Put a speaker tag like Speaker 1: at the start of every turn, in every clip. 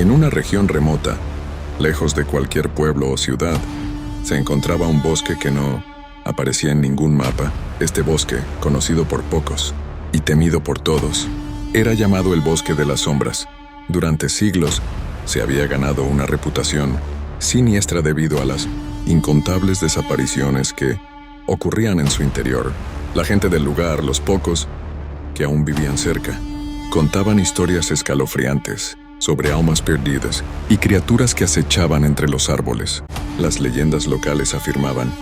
Speaker 1: En una región remota, lejos de cualquier pueblo o ciudad, se encontraba un bosque que no aparecía en ningún mapa. Este bosque, conocido por pocos y temido por todos, era llamado el Bosque de las Sombras. Durante siglos, se había ganado una reputación siniestra debido a las incontables desapariciones que ocurrían en su interior. La gente del lugar, los pocos que aún vivían cerca, contaban historias escalofriantes sobre almas perdidas y criaturas que acechaban entre los árboles. Las leyendas locales afirmaban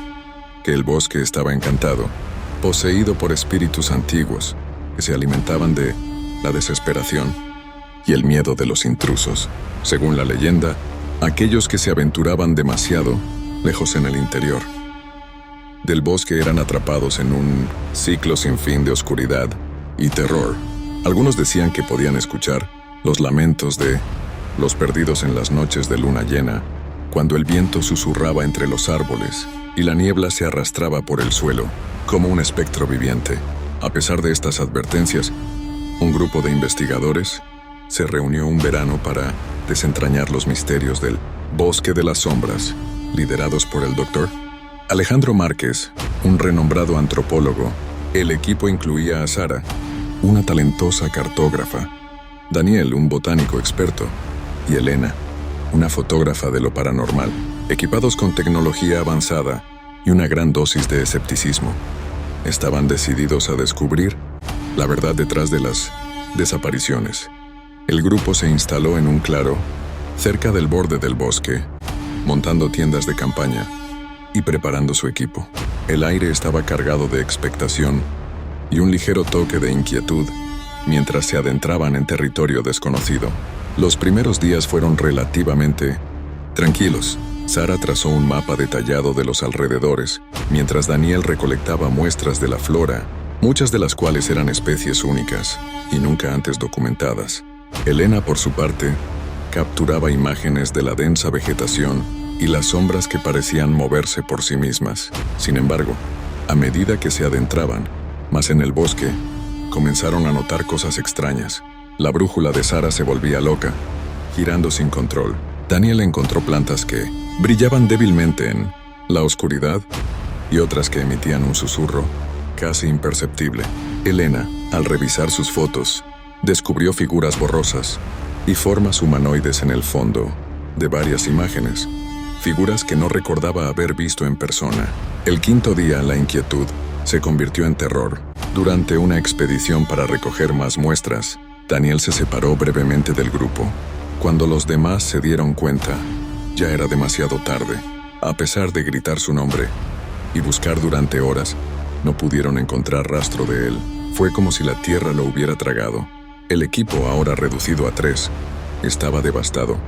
Speaker 1: que el bosque estaba encantado, poseído por espíritus antiguos que se alimentaban de la desesperación y el miedo de los intrusos. Según la leyenda, aquellos que se aventuraban demasiado lejos en el interior del bosque eran atrapados en un ciclo sin fin de oscuridad y terror. Algunos decían que podían escuchar los lamentos de los perdidos en las noches de luna llena, cuando el viento susurraba entre los árboles y la niebla se arrastraba por el suelo como un espectro viviente. A pesar de estas advertencias, un grupo de investigadores se reunió un verano para desentrañar los misterios del Bosque de las Sombras, liderados por el Dr. Alejandro Márquez, un renombrado antropólogo. El equipo incluía a Sara, una talentosa cartógrafa, Daniel, un botánico experto, y Elena, una fotógrafa de lo paranormal, equipados con tecnología avanzada y una gran dosis de escepticismo. Estaban decididos a descubrir la verdad detrás de las desapariciones. El grupo se instaló en un claro, cerca del borde del bosque, montando tiendas de campaña y preparando su equipo. El aire estaba cargado de expectación y un ligero toque de inquietud mientras se adentraban en territorio desconocido. Los primeros días fueron relativamente tranquilos. Sara trazó un mapa detallado de los alrededores, mientras Daniel recolectaba muestras de la flora, muchas de las cuales eran especies únicas y nunca antes documentadas. Elena, por su parte, capturaba imágenes de la densa vegetación y las sombras que parecían moverse por sí mismas. Sin embargo, a medida que se adentraban más en el bosque, comenzaron a notar cosas extrañas. La brújula de Sara se volvía loca, girando sin control. Daniel encontró plantas que brillaban débilmente en la oscuridad y otras que emitían un susurro casi imperceptible. Elena, al revisar sus fotos, descubrió figuras borrosas y formas humanoides en el fondo de varias imágenes, figuras que no recordaba haber visto en persona. El quinto día, la inquietud se convirtió en terror. Durante una expedición para recoger más muestras, Daniel se separó brevemente del grupo. Cuando los demás se dieron cuenta, ya era demasiado tarde. A pesar de gritar su nombre y buscar durante horas, no pudieron encontrar rastro de él. Fue como si la tierra lo hubiera tragado. El equipo, ahora reducido a 3, estaba devastado.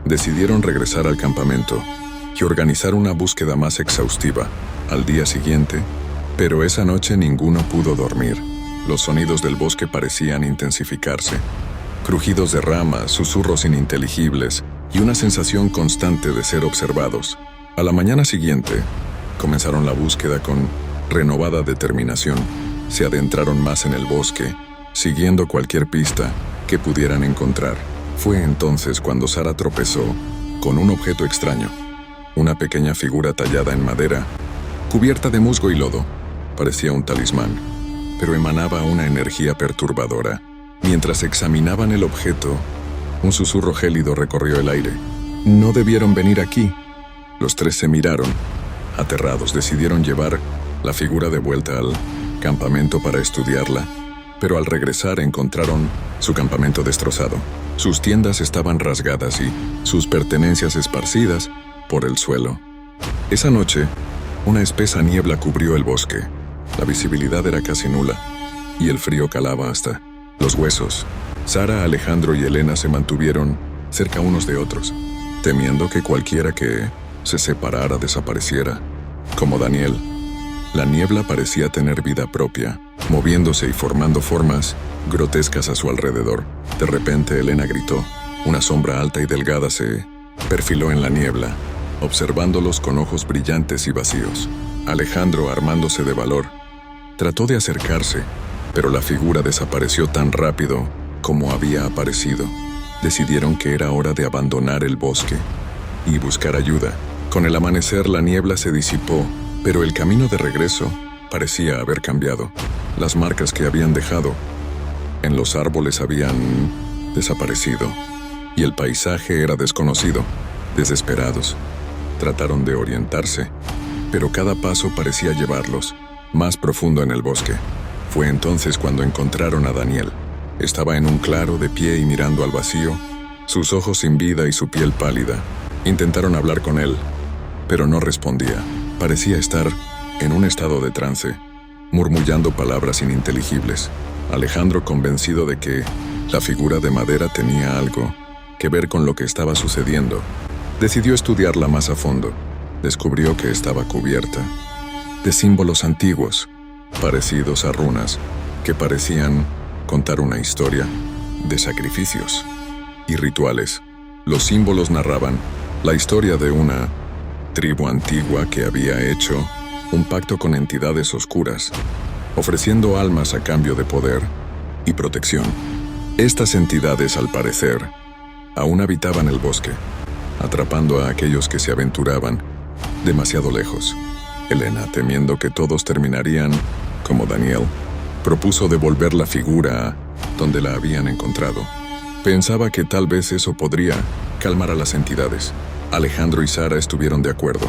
Speaker 1: Decidieron regresar al campamento y organizar una búsqueda más exhaustiva. Al día siguiente, pero esa noche ninguno pudo dormir. Los sonidos del bosque parecían intensificarse. Crujidos de ramas, susurros ininteligibles y una sensación constante de ser observados. A la mañana siguiente, comenzaron la búsqueda con renovada determinación. Se adentraron más en el bosque, siguiendo cualquier pista que pudieran encontrar. Fue entonces cuando Sara tropezó con un objeto extraño. Una pequeña figura tallada en madera, cubierta de musgo y lodo. Parecía un talismán, pero emanaba una energía perturbadora. Mientras examinaban el objeto, un susurro gélido recorrió el aire. «No debieron venir aquí». Los 3 se miraron. Aterrados, decidieron llevar la figura de vuelta al campamento para estudiarla, pero al regresar encontraron su campamento destrozado. Sus tiendas estaban rasgadas y sus pertenencias esparcidas por el suelo. Esa noche, una espesa niebla cubrió el bosque. La visibilidad era casi nula y el frío calaba hasta los huesos. Sara, Alejandro y Elena se mantuvieron cerca unos de otros, temiendo que cualquiera que se separara desapareciera. Como Daniel, la niebla parecía tener vida propia, moviéndose y formando formas grotescas a su alrededor. De repente, Elena gritó. Una sombra alta y delgada se perfiló en la niebla, observándolos con ojos brillantes y vacíos. Alejandro, armándose de valor, trató de acercarse, pero la figura desapareció tan rápido como había aparecido. decidieron que era hora de abandonar el bosque y buscar ayuda. Con el amanecer la niebla se disipó, pero el camino de regreso parecía haber cambiado. Las marcas que habían dejado en los árboles habían desaparecido y el paisaje era desconocido. Desesperados, trataron de orientarse, pero cada paso parecía llevarlos más profundo en el bosque. Fue entonces cuando encontraron a Daniel. Estaba en un claro de pie y mirando al vacío, sus ojos sin vida y su piel pálida. Intentaron hablar con él, pero no respondía. Parecía estar en un estado de trance, murmullando palabras ininteligibles. Alejandro, convencido de que la figura de madera tenía algo que ver con lo que estaba sucediendo, decidió estudiarla más a fondo. Descubrió que estaba cubierta de símbolos antiguos, parecidos a runas, que parecían contar una historia de sacrificios y rituales. Los símbolos narraban la historia de una tribu antigua que había hecho un pacto con entidades oscuras, ofreciendo almas a cambio de poder y protección. Estas entidades, al parecer, aún habitaban el bosque, atrapando a aquellos que se aventuraban demasiado lejos. Elena, temiendo que todos terminarían como Daniel, propuso devolver la figura donde la habían encontrado. Pensaba que tal vez eso podría calmar a las entidades. Alejandro y Sara estuvieron de acuerdo,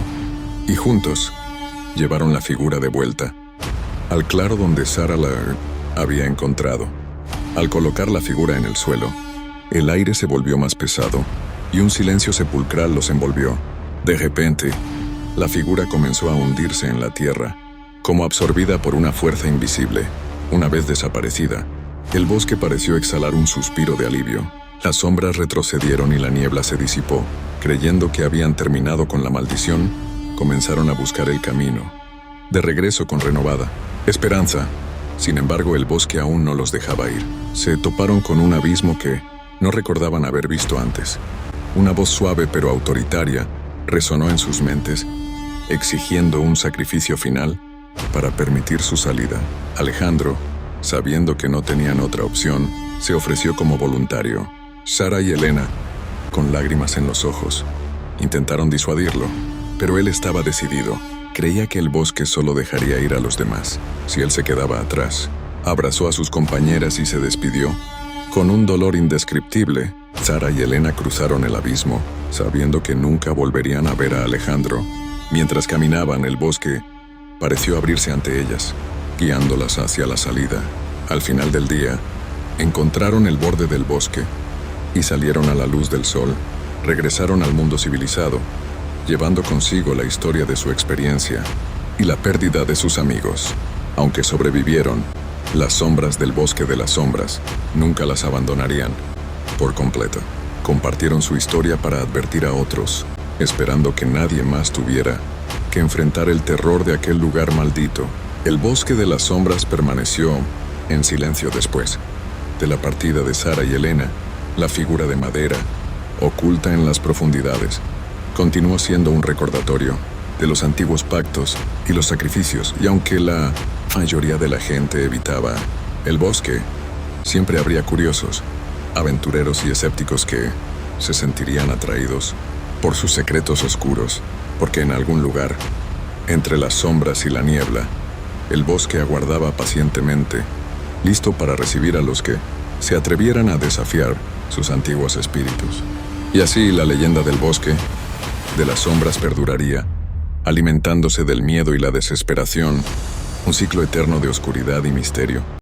Speaker 1: y juntos llevaron la figura de vuelta al claro donde Sara la había encontrado. Al colocar la figura en el suelo, el aire se volvió más pesado y un silencio sepulcral los envolvió. De repente, la figura comenzó a hundirse en la tierra, como absorbida por una fuerza invisible. Una vez desaparecida, el bosque pareció exhalar un suspiro de alivio. Las sombras retrocedieron y la niebla se disipó. Creyendo que habían terminado con la maldición, comenzaron a buscar el camino de regreso con renovada esperanza. Sin embargo, el bosque aún no los dejaba ir. Se toparon con un abismo que no recordaban haber visto antes. Una voz suave pero autoritaria resonó en sus mentes, exigiendo un sacrificio final para permitir su salida. Alejandro, sabiendo que no tenían otra opción, se ofreció como voluntario. Sara y Elena, con lágrimas en los ojos, intentaron disuadirlo, pero él estaba decidido. Creía que el bosque solo dejaría ir a los demás si él se quedaba atrás. Abrazó a sus compañeras y se despidió. Con un dolor indescriptible, Sara y Elena cruzaron el abismo, sabiendo que nunca volverían a ver a Alejandro. Mientras caminaban, el bosque pareció abrirse ante ellas, guiándolas hacia la salida. Al final del día, encontraron el borde del bosque y salieron a la luz del sol. Regresaron al mundo civilizado, llevando consigo la historia de su experiencia y la pérdida de sus amigos. Aunque sobrevivieron, las sombras del bosque de las sombras nunca las abandonarían por completo. Compartieron su historia para advertir a otros, esperando que nadie más tuviera que enfrentar el terror de aquel lugar maldito. El bosque de las sombras permaneció en silencio después de la partida de Sara y Elena. La figura de madera, oculta en las profundidades, continuó siendo un recordatorio de los antiguos pactos y los sacrificios, y aunque la mayoría de la gente evitaba el bosque, siempre habría curiosos, aventureros y escépticos que se sentirían atraídos por sus secretos oscuros, porque en algún lugar, entre las sombras y la niebla, el bosque aguardaba pacientemente, listo para recibir a los que se atrevieran a desafiar sus antiguos espíritus. Y así la leyenda del bosque de las sombras perduraría, alimentándose del miedo y la desesperación, un ciclo eterno de oscuridad y misterio.